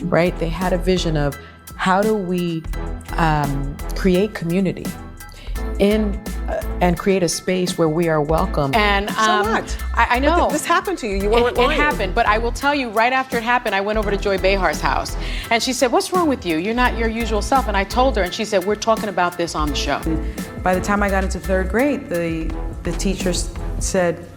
right? They had a vision of how do we create community and create a space where we are welcome. And so what? I know. But this happened to you. You weren't lying. It happened, but I will tell you, right after it happened, I went over to Joy Behar's house, and she said, "What's wrong with you? You're not your usual self." And I told her, and she said, "We're talking about this on the show." By the time I got into third grade, the teachers said,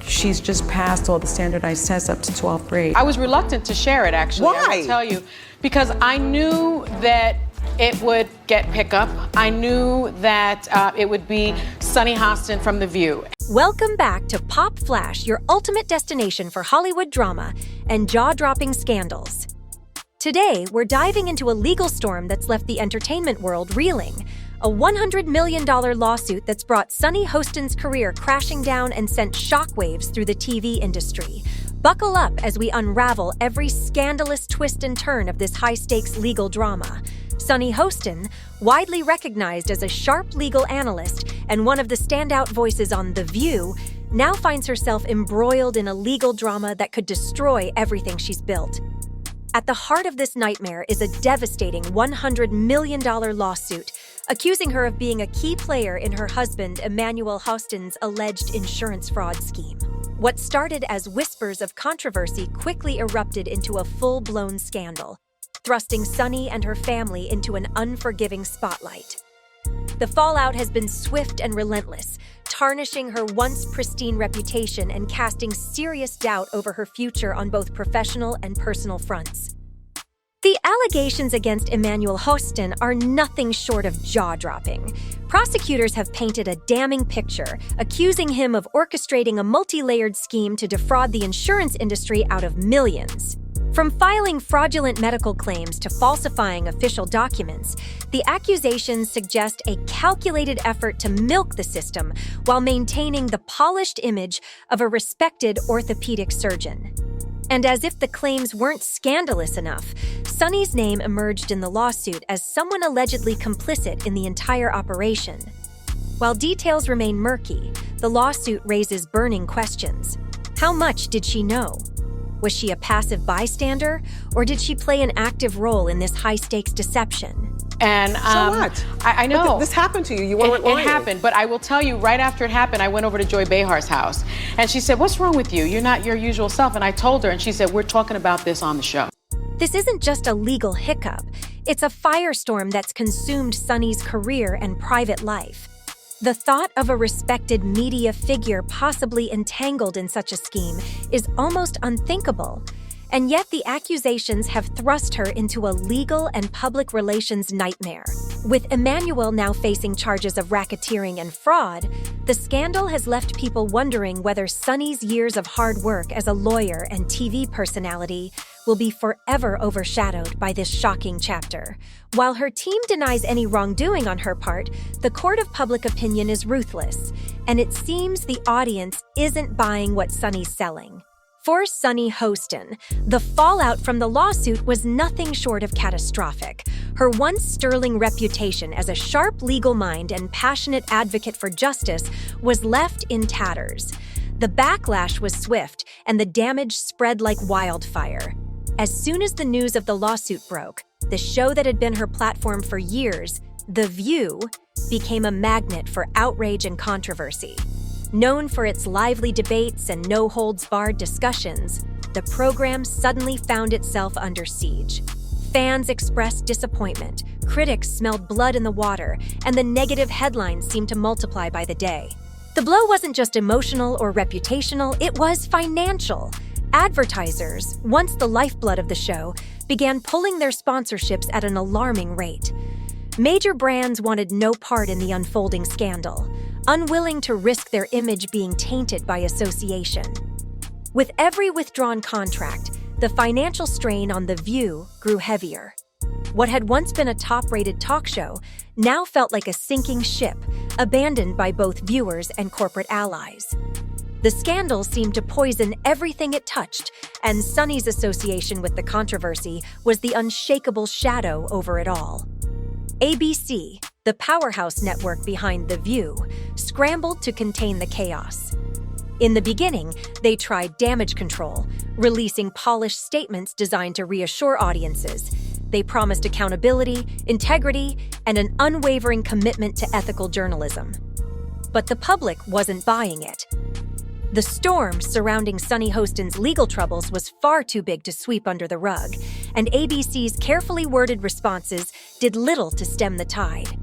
she's just passed all the standardized tests up to 12th grade. I was reluctant to share it, actually. Why? I will tell you, because I knew that it would get pickup. I knew that it would be Sunny Hostin from The View. Welcome back to Pop Flash, your ultimate destination for Hollywood drama and jaw-dropping scandals. Today, we're diving into a legal storm that's left the entertainment world reeling. A $100 million lawsuit that's brought Sunny Hostin's career crashing down and sent shockwaves through the TV industry. Buckle up as we unravel every scandalous twist and turn of this high-stakes legal drama. Sunny Hostin, widely recognized as a sharp legal analyst and one of the standout voices on The View, now finds herself embroiled in a legal drama that could destroy everything she's built. At the heart of this nightmare is a devastating $100 million lawsuit, accusing her of being a key player in her husband Emmanuel Hostin's alleged insurance fraud scheme. What started as whispers of controversy quickly erupted into a full-blown scandal, thrusting Sunny and her family into an unforgiving spotlight. The fallout has been swift and relentless, tarnishing her once pristine reputation and casting serious doubt over her future on both professional and personal fronts. The allegations against Emmanuel Hostin are nothing short of jaw-dropping. Prosecutors have painted a damning picture, accusing him of orchestrating a multi-layered scheme to defraud the insurance industry out of millions. From filing fraudulent medical claims to falsifying official documents, the accusations suggest a calculated effort to milk the system while maintaining the polished image of a respected orthopedic surgeon. And as if the claims weren't scandalous enough, Sunny's name emerged in the lawsuit as someone allegedly complicit in the entire operation. While details remain murky, the lawsuit raises burning questions. How much did she know? Was she a passive bystander, or did she play an active role in this high-stakes deception? And so what? I know. But this happened to you. You weren't lying. It happened, but I will tell you, right after it happened, I went over to Joy Behar's house, and she said, "What's wrong with you? You're not your usual self." And I told her, and she said, "We're talking about this on the show." This isn't just a legal hiccup. It's a firestorm that's consumed Sunny's career and private life. The thought of a respected media figure possibly entangled in such a scheme is almost unthinkable. And yet the accusations have thrust her into a legal and public relations nightmare. With Emmanuel now facing charges of racketeering and fraud, the scandal has left people wondering whether Sunny's years of hard work as a lawyer and TV personality will be forever overshadowed by this shocking chapter. While her team denies any wrongdoing on her part, the court of public opinion is ruthless, and it seems the audience isn't buying what Sunny's selling. For Sunny Hostin, the fallout from the lawsuit was nothing short of catastrophic. Her once sterling reputation as a sharp legal mind and passionate advocate for justice was left in tatters. The backlash was swift, and the damage spread like wildfire. As soon as the news of the lawsuit broke, the show that had been her platform for years, The View, became a magnet for outrage and controversy. Known for its lively debates and no-holds-barred discussions, the program suddenly found itself under siege. Fans expressed disappointment, critics smelled blood in the water, and the negative headlines seemed to multiply by the day. The blow wasn't just emotional or reputational, it was financial. Advertisers, once the lifeblood of the show, began pulling their sponsorships at an alarming rate. Major brands wanted no part in the unfolding scandal, unwilling to risk their image being tainted by association. With every withdrawn contract, the financial strain on The View grew heavier. What had once been a top-rated talk show now felt like a sinking ship, abandoned by both viewers and corporate allies. The scandal seemed to poison everything it touched, and Sunny's association with the controversy was the unshakable shadow over it all. ABC, the powerhouse network behind The View, scrambled to contain the chaos. In the beginning, they tried damage control, releasing polished statements designed to reassure audiences. They promised accountability, integrity, and an unwavering commitment to ethical journalism. But the public wasn't buying it. The storm surrounding Sunny Hostin's legal troubles was far too big to sweep under the rug, and ABC's carefully worded responses did little to stem the tide.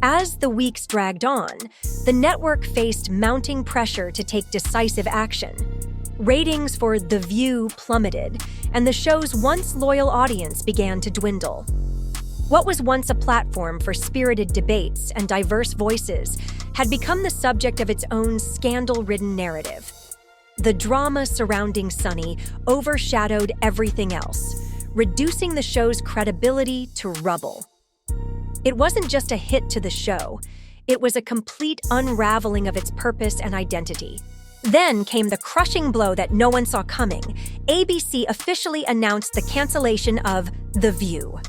As the weeks dragged on, the network faced mounting pressure to take decisive action. Ratings for The View plummeted, and the show's once loyal audience began to dwindle. What was once a platform for spirited debates and diverse voices had become the subject of its own scandal-ridden narrative. The drama surrounding Sunny overshadowed everything else, reducing the show's credibility to rubble. It wasn't just a hit to the show, it was a complete unraveling of its purpose and identity. Then came the crushing blow that no one saw coming. ABC officially announced the cancellation of The View.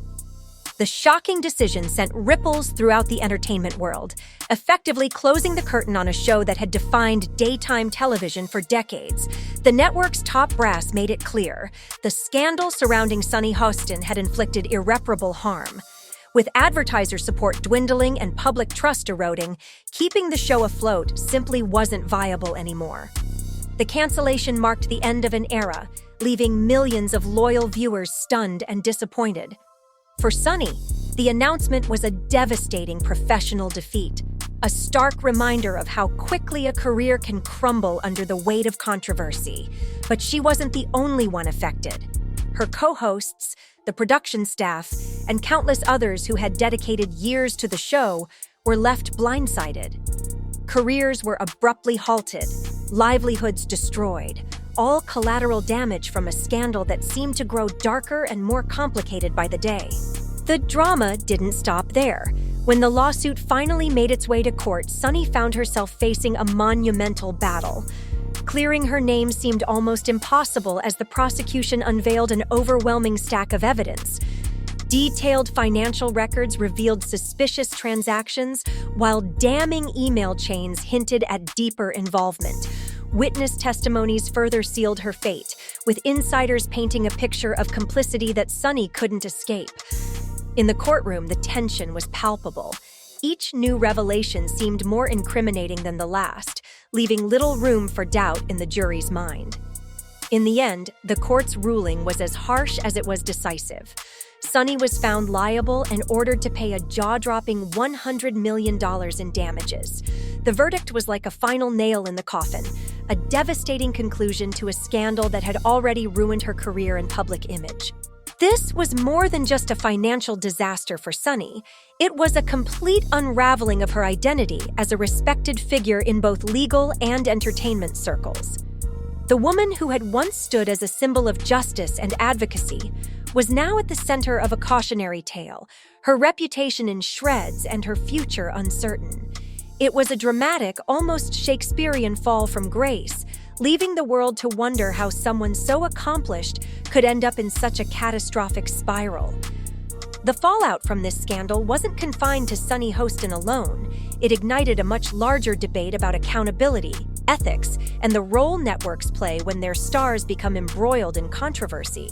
The shocking decision sent ripples throughout the entertainment world, effectively closing the curtain on a show that had defined daytime television for decades. The network's top brass made it clear the scandal surrounding Sunny Hostin had inflicted irreparable harm. With advertiser support dwindling and public trust eroding, keeping the show afloat simply wasn't viable anymore. The cancellation marked the end of an era, leaving millions of loyal viewers stunned and disappointed. For Sunny, the announcement was a devastating professional defeat, a stark reminder of how quickly a career can crumble under the weight of controversy. But she wasn't the only one affected. Her co-hosts, the production staff, and countless others who had dedicated years to the show were left blindsided. Careers were abruptly halted, livelihoods destroyed, all collateral damage from a scandal that seemed to grow darker and more complicated by the day. The drama didn't stop there. When the lawsuit finally made its way to court, Sunny found herself facing a monumental battle. Clearing her name seemed almost impossible as the prosecution unveiled an overwhelming stack of evidence. Detailed financial records revealed suspicious transactions, while damning email chains hinted at deeper involvement. Witness testimonies further sealed her fate, with insiders painting a picture of complicity that Sunny couldn't escape. In the courtroom, the tension was palpable. Each new revelation seemed more incriminating than the last, leaving little room for doubt in the jury's mind. In the end, the court's ruling was as harsh as it was decisive. Sunny was found liable and ordered to pay a jaw-dropping $100 million in damages. The verdict was like a final nail in the coffin, a devastating conclusion to a scandal that had already ruined her career and public image. This was more than just a financial disaster for Sunny. It was a complete unraveling of her identity as a respected figure in both legal and entertainment circles. The woman who had once stood as a symbol of justice and advocacy was now at the center of a cautionary tale, her reputation in shreds and her future uncertain. It was a dramatic, almost Shakespearean fall from grace, leaving the world to wonder how someone so accomplished could end up in such a catastrophic spiral. The fallout from this scandal wasn't confined to Sunny Hostin alone. It ignited a much larger debate about accountability, ethics, and the role networks play when their stars become embroiled in controversy.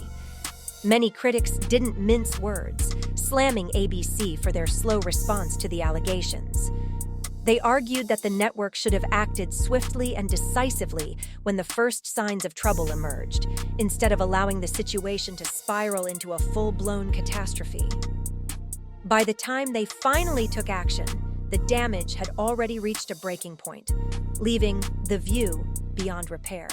Many critics didn't mince words, slamming ABC for their slow response to the allegations. They argued that the network should have acted swiftly and decisively when the first signs of trouble emerged, instead of allowing the situation to spiral into a full-blown catastrophe. By the time they finally took action, the damage had already reached a breaking point, leaving The View beyond repair.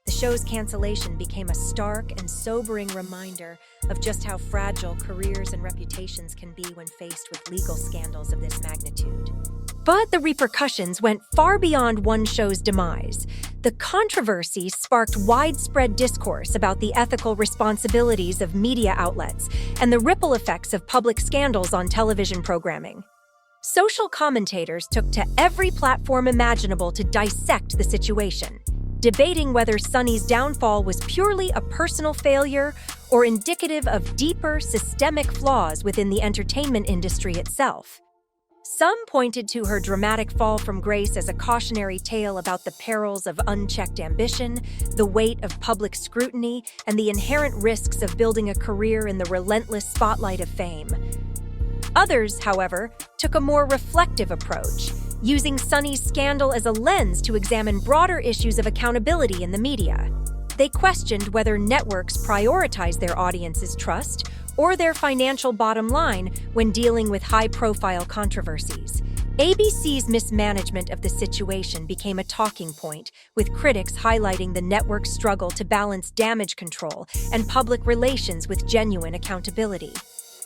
The show's cancellation became a stark and sobering reminder of just how fragile careers and reputations can be when faced with legal scandals of this magnitude. But the repercussions went far beyond one show's demise. The controversy sparked widespread discourse about the ethical responsibilities of media outlets and the ripple effects of public scandals on television programming. Social commentators took to every platform imaginable to dissect the situation, debating whether Sunny's downfall was purely a personal failure or indicative of deeper systemic flaws within the entertainment industry itself. Some pointed to her dramatic fall from grace as a cautionary tale about the perils of unchecked ambition, the weight of public scrutiny, and the inherent risks of building a career in the relentless spotlight of fame. Others, however, took a more reflective approach, using Sunny's scandal as a lens to examine broader issues of accountability in the media. They questioned whether networks prioritize their audience's trust or their financial bottom line when dealing with high-profile controversies. ABC's mismanagement of the situation became a talking point, with critics highlighting the network's struggle to balance damage control and public relations with genuine accountability.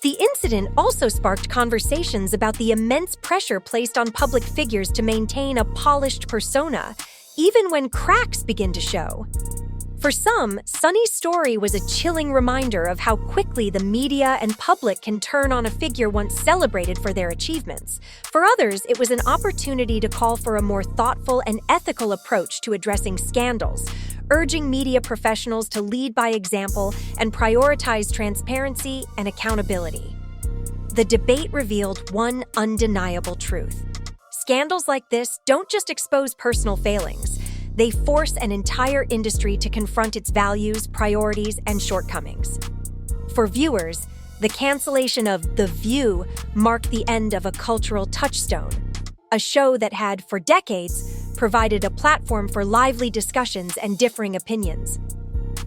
The incident also sparked conversations about the immense pressure placed on public figures to maintain a polished persona, even when cracks begin to show. For some, Sunny's story was a chilling reminder of how quickly the media and public can turn on a figure once celebrated for their achievements. For others, it was an opportunity to call for a more thoughtful and ethical approach to addressing scandals, urging media professionals to lead by example and prioritize transparency and accountability. The debate revealed one undeniable truth. Scandals like this don't just expose personal failings. They force an entire industry to confront its values, priorities, and shortcomings. For viewers, the cancellation of The View marked the end of a cultural touchstone, a show that had, for decades, provided a platform for lively discussions and differing opinions.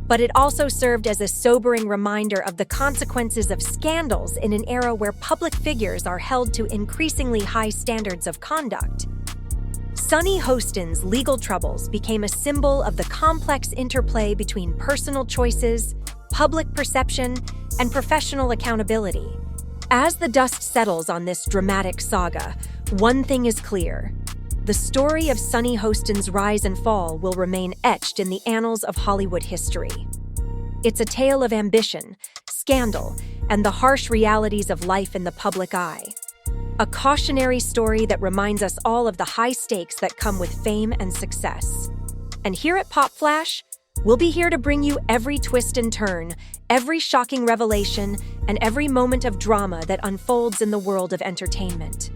But it also served as a sobering reminder of the consequences of scandals in an era where public figures are held to increasingly high standards of conduct. Sunny Hostin's legal troubles became a symbol of the complex interplay between personal choices, public perception, and professional accountability. As the dust settles on this dramatic saga, one thing is clear. The story of Sunny Hostin's rise and fall will remain etched in the annals of Hollywood history. It's a tale of ambition, scandal, and the harsh realities of life in the public eye. A cautionary story that reminds us all of the high stakes that come with fame and success. And here at Pop Flash, we'll be here to bring you every twist and turn, every shocking revelation, and every moment of drama that unfolds in the world of entertainment.